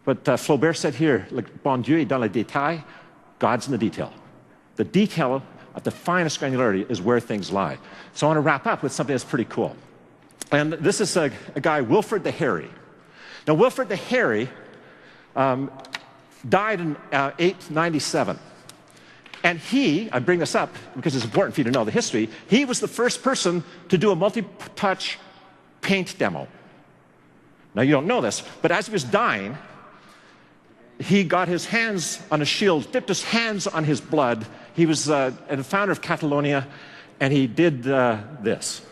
But Flaubert said here, le bon Dieu est dans le détail, God's in the detail. The detail at the finest granularity is where things lie. So I want to wrap up with something that's pretty cool. And this is a guy, Wilfred the Hairy. Now, Wilfred the Hairy died in 897. And I bring this up because it's important for you to know the history, he was the first person to do a multi-touch paint demo. Now, you don't know this, but as he was dying, he got his hands on a shield, dipped his hands on his blood. He was the founder of Catalonia, and he did this,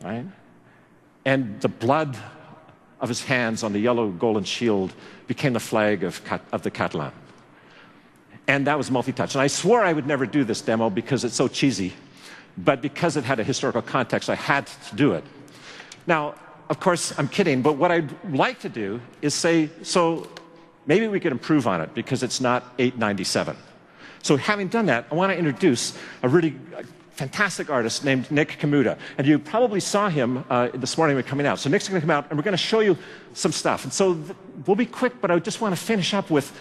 right? And the blood of his hands on the yellow golden shield became the flag of the Catalan. And that was multi-touch. And I swore I would never do this demo because it's so cheesy, but because it had a historical context, I had to do it. Now, of course, I'm kidding, but what I'd like to do is say, so maybe we could improve on it because it's not 897. So having done that, I want to introduce a really fantastic artist named Nick Kamuta. And you probably saw him this morning when coming out. So Nick's going to come out, and we're going to show you some stuff. And so we'll be quick, but I just want to finish up with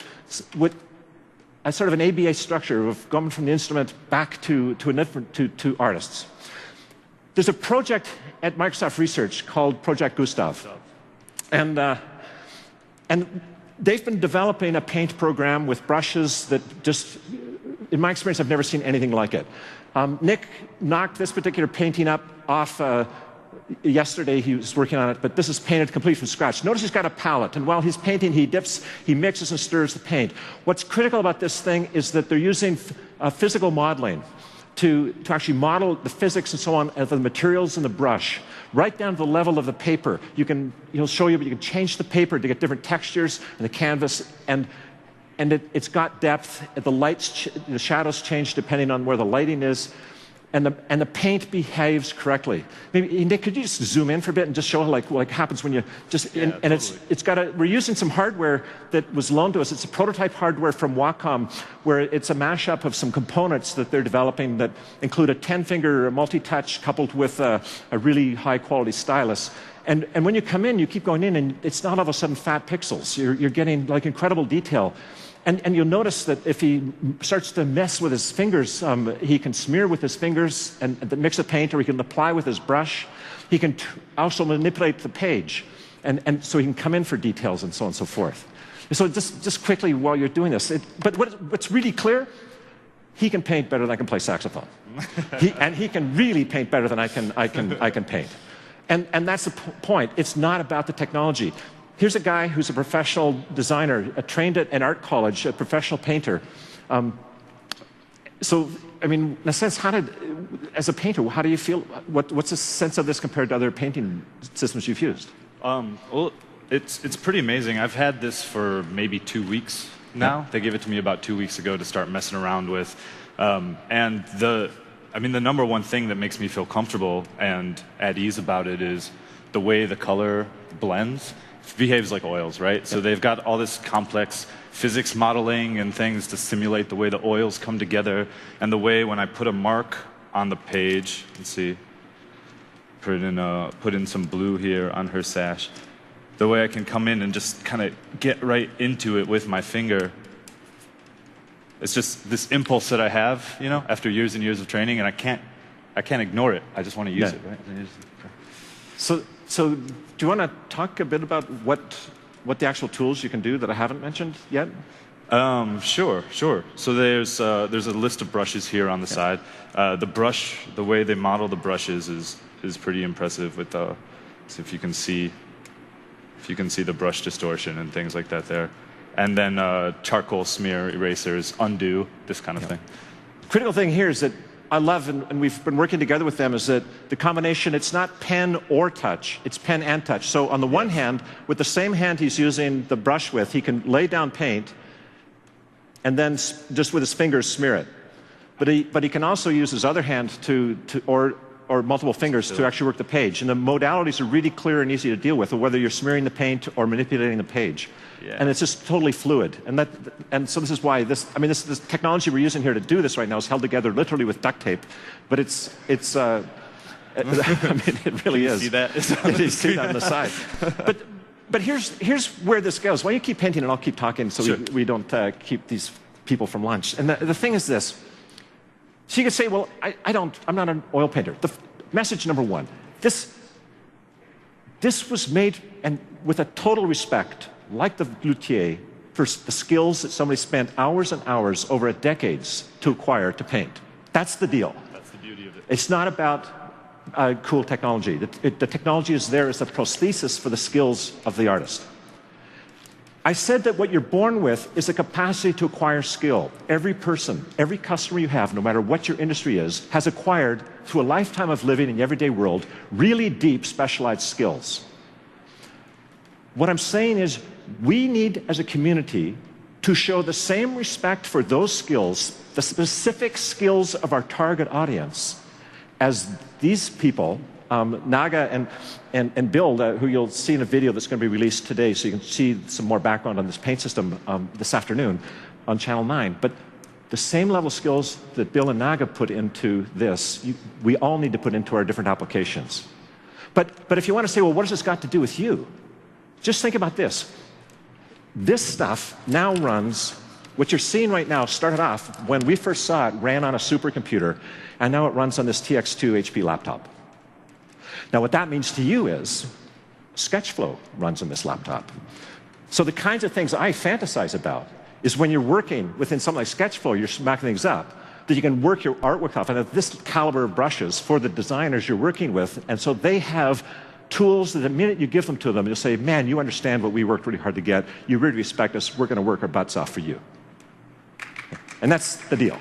a sort of an ABA structure of going from the instrument back to artists. There's a project at Microsoft Research called Project Gustav. And they've been developing a paint program with brushes that just, in my experience, I've never seen anything like it. Nick knocked this particular painting off yesterday. He was working on it, but this is painted complete from scratch. Notice he's got a palette, and while he's painting, he dips, he mixes and stirs the paint. What's critical about this thing is that they're using physical modeling to actually model the physics and so on of the materials in the brush, right down to the level of the paper. He'll show you, but you can change the paper to get different textures in the canvas, and it's got depth. The shadows change depending on where the lighting is, and the paint behaves correctly. Maybe Nick, could you just zoom in for a bit and just show what happens when you just? Yeah, and totally. We're using some hardware that was loaned to us. It's a prototype hardware from Wacom, where it's a mashup of some components that they're developing that include a 10-finger multi-touch coupled with a really high-quality stylus. And when you come in, you keep going in, and it's not all of a sudden fat pixels. You're getting like incredible detail. And you'll notice that if he starts to mess with his fingers, he can smear with his fingers and mix a paint, or he can apply with his brush. He can also manipulate the page, and so he can come in for details and so on and so forth. So just quickly while you're doing this, but what's really clear, he can paint better than I can play saxophone. And he can really paint better than I can paint. And that's the point. It's not about the technology. Here's a guy who's a professional designer, trained at an art college, a professional painter. So, I mean, in a sense, as a painter, how do you feel? What's the sense of this compared to other painting systems you've used? Well, it's pretty amazing. I've had this for maybe 2 weeks now. Yeah. They gave it to me about 2 weeks ago to start messing around with. And the number one thing that makes me feel comfortable and at ease about it is the way the color blends. Behaves like oils, right? So they've got all this complex physics modeling and things to simulate the way the oils come together, and the way when I put a mark on the page, let's see, put in some blue here on her sash, the way I can come in and just kind of get right into it with my finger. It's just this impulse that I have, after years and years of training, and I can't ignore it. I just want to use it, right? So do you want to talk a bit about what the actual tools you can do that I haven't mentioned yet? Sure. So there's a list of brushes here on the side. The way they model the brushes is pretty impressive. With so if you can see the brush distortion and things like that there, and then charcoal smear erasers, undo, this kind of thing. Critical thing here is that I love, and we've been working together with them, is that the combination, it's not pen or touch, it's pen and touch. So on the one hand, with the same hand he's using the brush with, he can lay down paint and then just with his fingers smear it. But he can also use his other hand or multiple fingers to actually work the page. And the modalities are really clear and easy to deal with, whether you're smearing the paint or manipulating the page. Yeah. And it's just totally fluid. And so this is why this technology we're using here to do this right now is held together literally with duct tape. But it really is. See that? You see that on the side. But here's where this goes. Why don't you keep painting and I'll keep talking so Sure. we don't keep these people from lunch. And the thing is this. So you could say, well, I'm not an oil painter. Message number one, this was made and with a total respect, like the luthier, for the skills that somebody spent hours and hours over decades to acquire to paint. That's the deal. That's the beauty of it. It's not about cool technology. The technology is there as a prosthesis for the skills of the artist. I said that what you're born with is a capacity to acquire skill. Every person, every customer you have, no matter what your industry is, has acquired, through a lifetime of living in the everyday world, really deep, specialized skills. What I'm saying is we need, as a community, to show the same respect for those skills, the specific skills of our target audience, as these people, Naga and Bill, who you'll see in a video that's going to be released today, so you can see some more background on this paint system this afternoon on Channel 9. But the same level of skills that Bill and Naga put into this, we all need to put into our different applications. But if you want to say, well, what has this got to do with you? Just think about this. This stuff now runs, what you're seeing right now started off, when we first saw it, ran on a supercomputer, and now it runs on this TX2 HP laptop. Now what that means to you is SketchFlow runs on this laptop. So the kinds of things I fantasize about is when you're working within something like SketchFlow, you're smacking things up, that you can work your artwork off and have this caliber of brushes for the designers you're working with, and so they have tools that the minute you give them to them, you'll say, man, you understand what we worked really hard to get, you really respect us, we're going to work our butts off for you. And that's the deal.